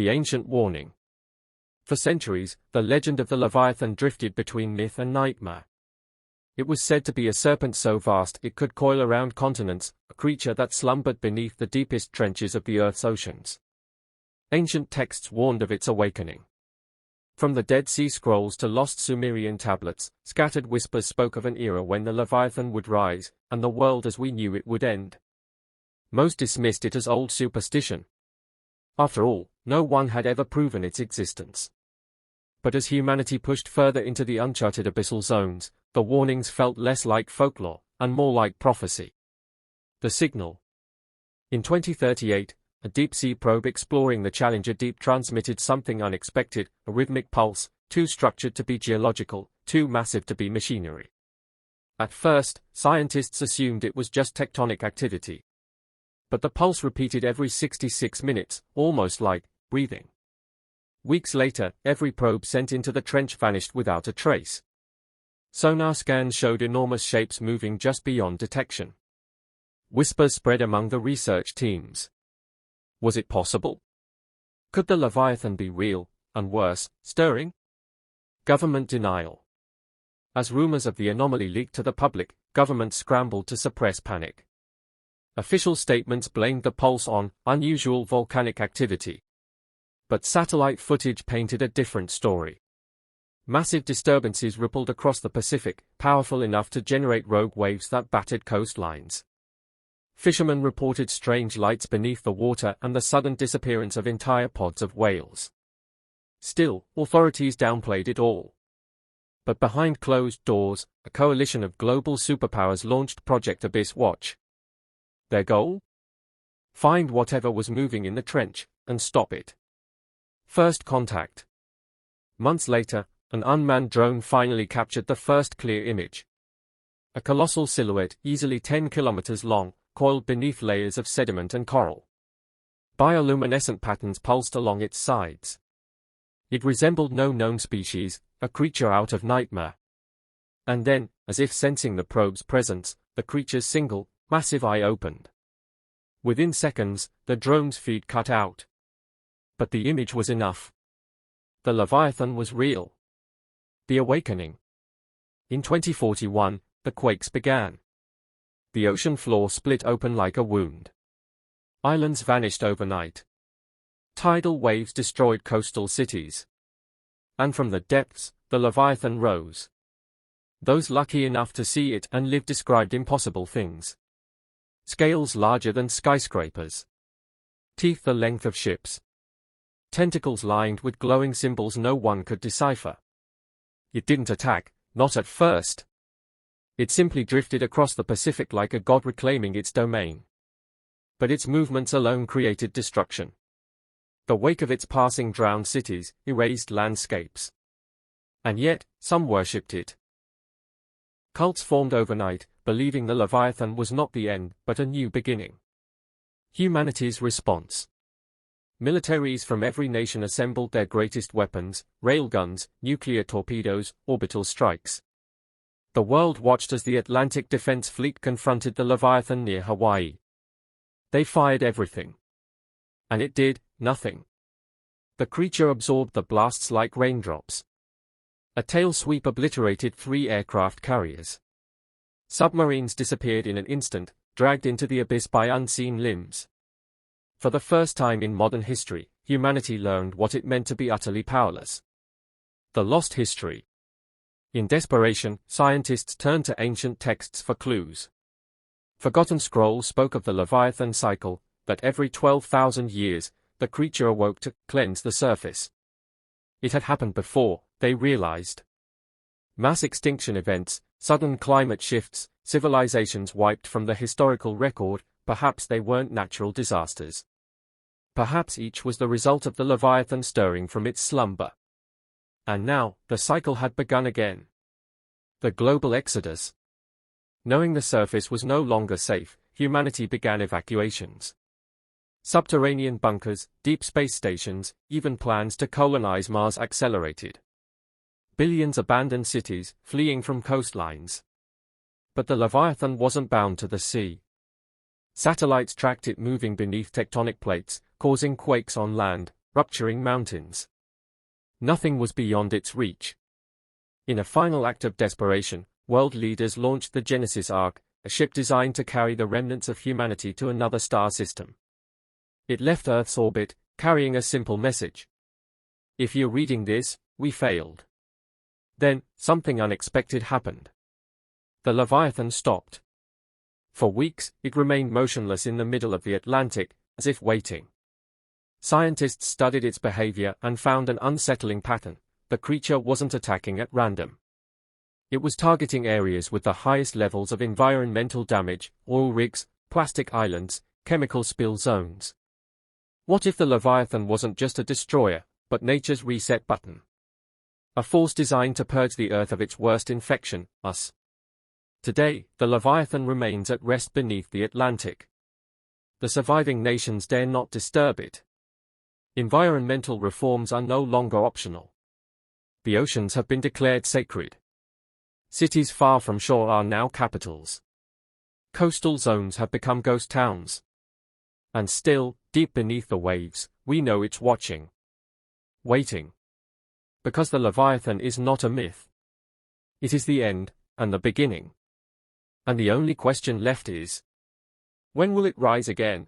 The ancient warning. For centuries, the legend of the Leviathan drifted between myth and nightmare. It was said to be a serpent so vast it could coil around continents, a creature that slumbered beneath the deepest trenches of the Earth's oceans. Ancient texts warned of its awakening. From the Dead Sea Scrolls to lost Sumerian tablets, scattered whispers spoke of an era when the Leviathan would rise, and the world as we knew it would end. Most dismissed it as old superstition. After all, no one had ever proven its existence. But as humanity pushed further into the uncharted abyssal zones, the warnings felt less like folklore, and more like prophecy. The signal. In 2038, a deep-sea probe exploring the Challenger Deep transmitted something unexpected, a rhythmic pulse, too structured to be geological, too massive to be machinery. At first, scientists assumed it was just tectonic activity. But the pulse repeated every 66 minutes, almost like breathing. Weeks later, every probe sent into the trench vanished without a trace. Sonar scans showed enormous shapes moving just beyond detection. Whispers spread among the research teams. Was it possible? Could the Leviathan be real, and worse, stirring? Government denial. As rumors of the anomaly leaked to the public, governments scrambled to suppress panic. Official statements blamed the pulse on unusual volcanic activity. But satellite footage painted a different story. Massive disturbances rippled across the Pacific, powerful enough to generate rogue waves that battered coastlines. Fishermen reported strange lights beneath the water and the sudden disappearance of entire pods of whales. Still, authorities downplayed it all. But behind closed doors, a coalition of global superpowers launched Project Abyss Watch. Their goal? Find whatever was moving in the trench, and stop it. First contact. Months later, an unmanned drone finally captured the first clear image. A colossal silhouette, easily 10 kilometers long, coiled beneath layers of sediment and coral. Bioluminescent patterns pulsed along its sides. It resembled no known species, a creature out of nightmare. And then, as if sensing the probe's presence, the creature's single, massive eye opened. Within seconds, the drone's feed cut out. But the image was enough. The Leviathan was real. The awakening. In 2041, the quakes began. The ocean floor split open like a wound. Islands vanished overnight. Tidal waves destroyed coastal cities. And from the depths, the Leviathan rose. Those lucky enough to see it and live described impossible things. Scales larger than skyscrapers. Teeth the length of ships. Tentacles lined with glowing symbols no one could decipher. It didn't attack, not at first. It simply drifted across the Pacific like a god reclaiming its domain. But its movements alone created destruction. The wake of its passing drowned cities, erased landscapes. And yet, some worshipped it. Cults formed overnight, believing the Leviathan was not the end, but a new beginning. Humanity's response. Militaries from every nation assembled their greatest weapons, railguns, nuclear torpedoes, orbital strikes. The world watched as the Atlantic Defense Fleet confronted the Leviathan near Hawaii. They fired everything. And it did nothing. The creature absorbed the blasts like raindrops. A tail sweep obliterated 3 aircraft carriers. Submarines disappeared in an instant, dragged into the abyss by unseen limbs. For the first time in modern history, humanity learned what it meant to be utterly powerless. The lost history. In desperation, scientists turned to ancient texts for clues. Forgotten scrolls spoke of the Leviathan cycle, that every 12,000 years, the creature awoke to cleanse the surface. It had happened before, they realized. Mass extinction events, sudden climate shifts, civilizations wiped from the historical record, perhaps they weren't natural disasters. Perhaps each was the result of the Leviathan stirring from its slumber. And now, the cycle had begun again. The global exodus. Knowing the surface was no longer safe, humanity began evacuations. Subterranean bunkers, deep space stations, even plans to colonize Mars accelerated. Billions abandoned cities, fleeing from coastlines. But the Leviathan wasn't bound to the sea. Satellites tracked it moving beneath tectonic plates, causing quakes on land, rupturing mountains. Nothing was beyond its reach. In a final act of desperation, world leaders launched the Genesis Ark, a ship designed to carry the remnants of humanity to another star system. It left Earth's orbit, carrying a simple message. If you're reading this, we failed. Then, something unexpected happened. The Leviathan stopped. For weeks, it remained motionless in the middle of the Atlantic, as if waiting. Scientists studied its behavior and found an unsettling pattern. The creature wasn't attacking at random. It was targeting areas with the highest levels of environmental damage: oil rigs, plastic islands, chemical spill zones. What if the Leviathan wasn't just a destroyer, but nature's reset button? A force designed to purge the Earth of its worst infection, us. Today, the Leviathan remains at rest beneath the Atlantic. The surviving nations dare not disturb it. Environmental reforms are no longer optional. The oceans have been declared sacred. Cities far from shore are now capitals. Coastal zones have become ghost towns. And still, deep beneath the waves, we know it's watching. Waiting. Because the Leviathan is not a myth. It is the end, and the beginning. And the only question left is, when will it rise again?